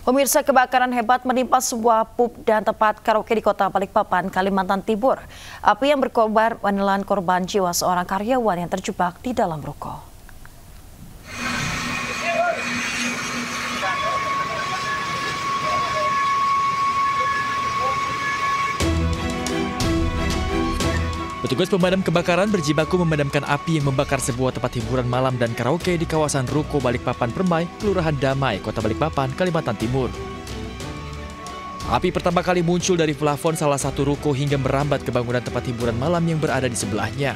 Pemirsa, kebakaran hebat menimpa sebuah pub dan tempat karaoke di Kota Balikpapan, Kalimantan Timur. Api yang berkobar menelan korban jiwa seorang karyawan yang terjebak di dalam ruko. Petugas pemadam kebakaran berjibaku memadamkan api yang membakar sebuah tempat hiburan malam dan karaoke di kawasan Ruko Balikpapan Permai, Kelurahan Damai, Kota Balikpapan, Kalimantan Timur. Api pertama kali muncul dari plafon salah satu ruko hingga merambat ke bangunan tempat hiburan malam yang berada di sebelahnya.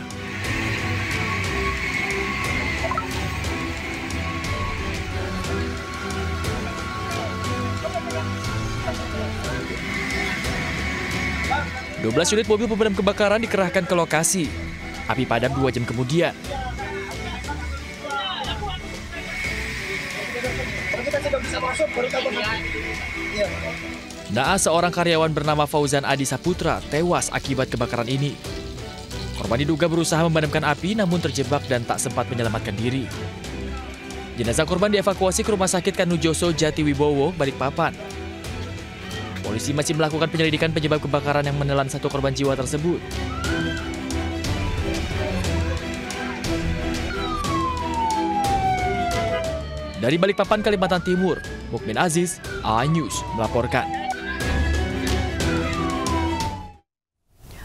Dua 12 unit mobil pemadam kebakaran dikerahkan ke lokasi. Api padam 2 jam kemudian. Naas, seorang karyawan bernama Fauzan Adi Saputra, tewas akibat kebakaran ini. Korban diduga berusaha memadamkan api namun terjebak dan tak sempat menyelamatkan diri. Jenazah korban dievakuasi ke Rumah Sakit Kanujoso Jatiwibowo, Balikpapan. Polisi masih melakukan penyelidikan penyebab kebakaran yang menelan 1 korban jiwa tersebut. Dari Balikpapan, Kalimantan Timur, Mukmin Aziz, iNews melaporkan.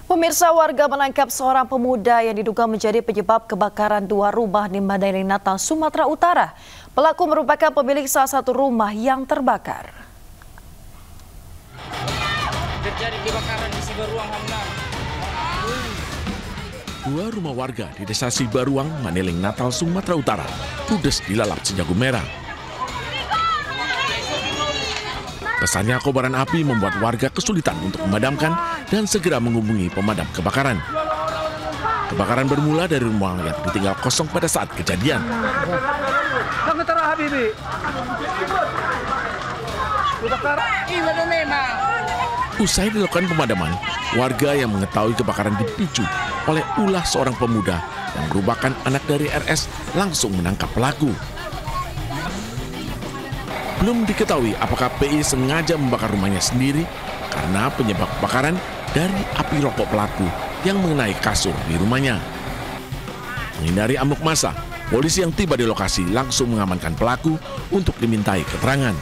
Pemirsa, warga menangkap seorang pemuda yang diduga menjadi penyebab kebakaran 2 rumah di Mandailing Natal, Sumatera Utara. Pelaku merupakan pemilik salah satu rumah yang terbakar. Terjadi kebakaran di Sibaruang, Hamdan. 2 rumah warga di Desa Sibaruang, Mandailing Natal, Sumatera Utara, ludes dilalap si jago merah. Besarnya kobaran api membuat warga kesulitan untuk memadamkan dan segera menghubungi pemadam kebakaran. Kebakaran bermula dari rumah yang ditinggal kosong pada saat kejadian. Usai dilakukan pemadaman, warga yang mengetahui kebakaran dipicu oleh ulah seorang pemuda yang merupakan anak dari RS langsung menangkap pelaku. Belum diketahui apakah PI sengaja membakar rumahnya sendiri karena penyebab kebakaran dari api rokok pelaku yang mengenai kasur di rumahnya. Menghindari amuk massa, polisi yang tiba di lokasi langsung mengamankan pelaku untuk dimintai keterangan.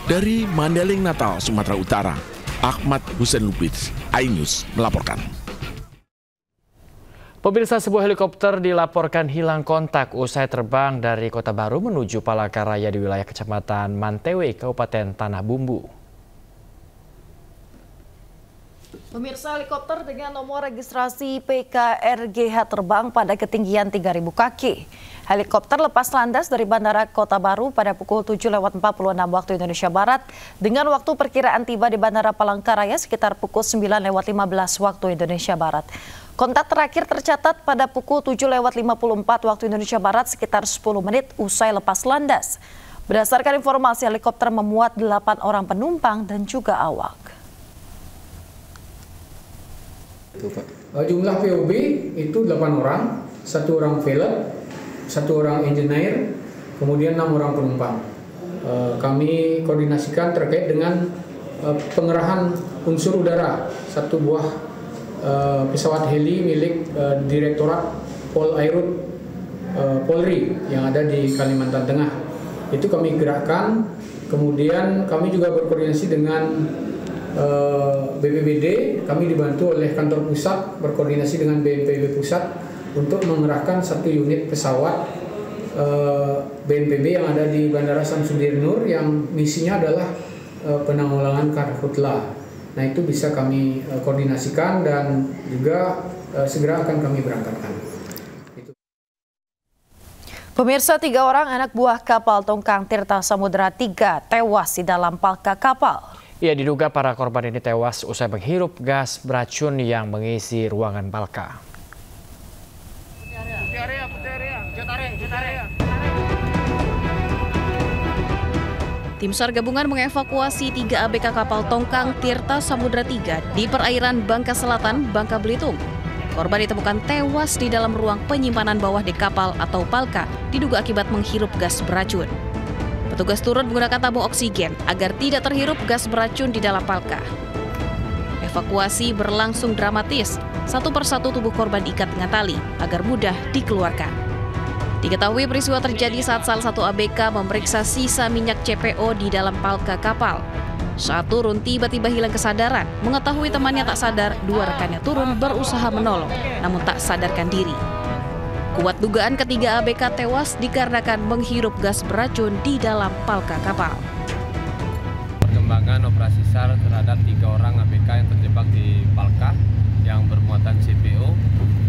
Dari Mandailing Natal, Sumatera Utara, Ahmad Hussein Lubis, iNews melaporkan. Pemirsa, sebuah helikopter dilaporkan hilang kontak usai terbang dari Kota Baru menuju Palangkaraya di wilayah Kecamatan Mantewe, Kabupaten Tanah Bumbu. Pemirsa, helikopter dengan nomor registrasi PKRGH terbang pada ketinggian 3.000 kaki. Helikopter lepas landas dari Bandara Kota Baru pada pukul 7.46 waktu Indonesia Barat dengan waktu perkiraan tiba di Bandara Palangkaraya sekitar pukul 9.15 waktu Indonesia Barat. Kontak terakhir tercatat pada pukul 7.54 waktu Indonesia Barat sekitar 10 menit usai lepas landas. Berdasarkan informasi, helikopter memuat 8 orang penumpang dan juga awak. Jumlah POB itu 8 orang, 1 orang pilot, 1 orang engineer, kemudian 6 orang penumpang. Kami koordinasikan terkait dengan pengerahan unsur udara 1 buah pesawat heli milik Direktorat Polairut Polri yang ada di Kalimantan Tengah. Itu kami gerakkan, kemudian kami juga berkoordinasi dengan BPBD, kami dibantu oleh kantor pusat berkoordinasi dengan BNPB pusat untuk mengerahkan 1 unit pesawat BNPB yang ada di Bandara Samsudin Nur yang misinya adalah penanggulangan karhutla. Nah, itu bisa kami koordinasikan dan juga segera akan kami berangkatkan. Pemirsa, 3 orang anak buah kapal tongkang Tirta Samudra 3 tewas di dalam palka kapal. Ya, diduga para korban ini tewas usai menghirup gas beracun yang mengisi ruangan palka. Tim SAR gabungan mengevakuasi 3 ABK kapal tongkang Tirta Samudra 3 di perairan Bangka Selatan, Bangka Belitung. Korban ditemukan tewas di dalam ruang penyimpanan bawah dek kapal atau palka, diduga akibat menghirup gas beracun. Petugas turun menggunakan tabung oksigen agar tidak terhirup gas beracun di dalam palka. Evakuasi berlangsung dramatis. Satu persatu tubuh korban diikat dengan tali agar mudah dikeluarkan. Diketahui peristiwa terjadi saat salah satu ABK memeriksa sisa minyak CPO di dalam palka kapal. Saat turun, tiba-tiba hilang kesadaran. Mengetahui temannya tak sadar, dua rekannya turun berusaha menolong, namun tak sadarkan diri. Kuat dugaan ketiga ABK tewas dikarenakan menghirup gas beracun di dalam palka kapal. Perkembangan operasi SAR terhadap 3 orang ABK yang terjebak di palka yang bermuatan CPO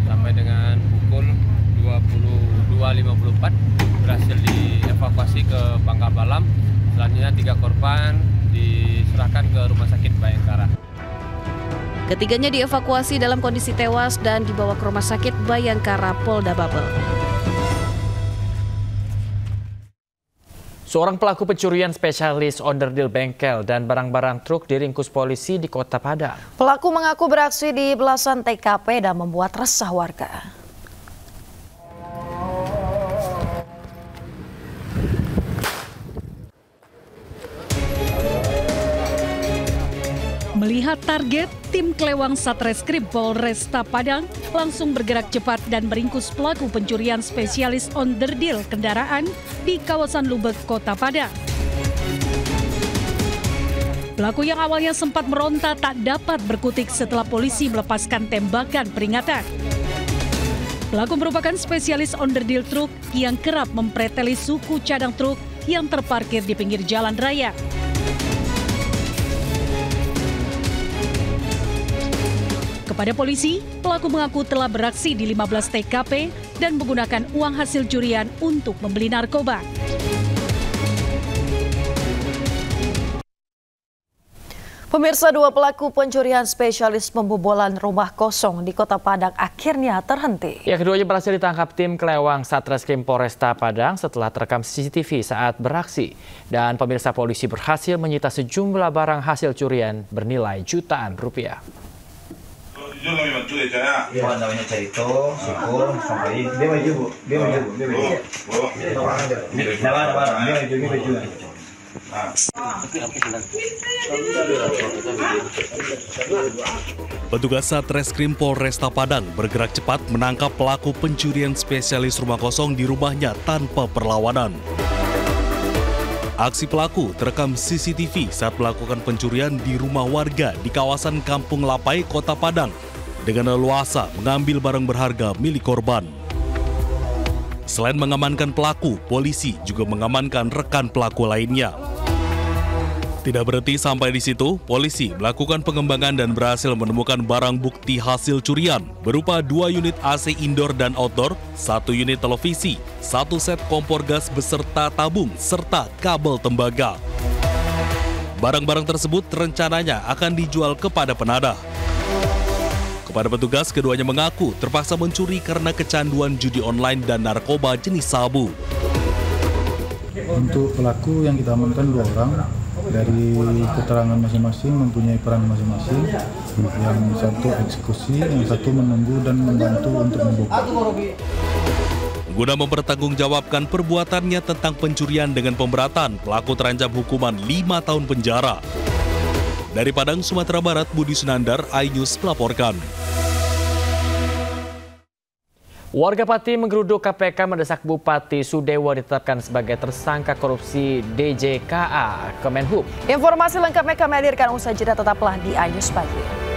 sampai dengan pukul 22.54 berhasil dievakuasi ke Pangkal Balam. Selanjutnya 3 korban diserahkan ke Rumah Sakit Bayangkara. Ketiganya dievakuasi dalam kondisi tewas dan dibawa ke Rumah Sakit Bayangkara Polda Babel. Seorang pelaku pencurian spesialis onderdil bengkel dan barang-barang truk diringkus polisi di Kota Padang. Pelaku mengaku beraksi di belasan TKP dan membuat resah warga. Melihat target, tim Klewang Satreskrim Polresta Padang langsung bergerak cepat dan meringkus pelaku pencurian spesialis onderdil kendaraan di kawasan Lubek, Kota Padang. Pelaku yang awalnya sempat meronta tak dapat berkutik setelah polisi melepaskan tembakan peringatan. Pelaku merupakan spesialis onderdil truk yang kerap mempreteli suku cadang truk yang terparkir di pinggir jalan raya. Kepada polisi, pelaku mengaku telah beraksi di 15 TKP dan menggunakan uang hasil curian untuk membeli narkoba. Pemirsa, 2 pelaku pencurian spesialis pembobolan rumah kosong di Kota Padang akhirnya terhenti. Ya, keduanya berhasil ditangkap tim Klewang Satreskrim Polresta Padang setelah terekam CCTV saat beraksi. Dan pemirsa, polisi berhasil menyita sejumlah barang hasil curian bernilai jutaan rupiah. Jujur kami bantu deh, Caya. Iya, namanya Caito, Syukur, sampai dia maju, Bu. Dia maju, Bu. Dia maju. Dia maju. Petugas Satreskrim Polresta Padang bergerak cepat menangkap pelaku pencurian spesialis rumah kosong di rumahnya tanpa perlawanan. Aksi pelaku terekam CCTV saat melakukan pencurian di rumah warga di kawasan Kampung Lapai, Kota Padang, dengan leluasa mengambil barang berharga milik korban. Selain mengamankan pelaku, polisi juga mengamankan rekan pelaku lainnya. Tidak berhenti sampai di situ, polisi melakukan pengembangan dan berhasil menemukan barang bukti hasil curian berupa 2 unit AC indoor dan outdoor, 1 unit televisi, 1 set kompor gas beserta tabung, serta kabel tembaga. Barang-barang tersebut rencananya akan dijual kepada penadah. Kepada petugas, keduanya mengaku terpaksa mencuri karena kecanduan judi online dan narkoba jenis sabu. Untuk pelaku yang kita amankan 2 orang. Dari keterangan masing-masing mempunyai peran masing-masing. Yang satu eksekusi, yang satu menunggu dan membantu untuk membuka. Guna mempertanggungjawabkan perbuatannya tentang pencurian dengan pemberatan, pelaku terancam hukuman 5 tahun penjara. Dari Padang, Sumatera Barat, Budi Sunandar, iNews melaporkan. Warga Pati menggeruduk KPK mendesak Bupati Sudewo ditetapkan sebagai tersangka korupsi DJKA Kemenhub. Informasi lengkapnya kami hadirkan usai jeda, tetaplah di iNews Pagi.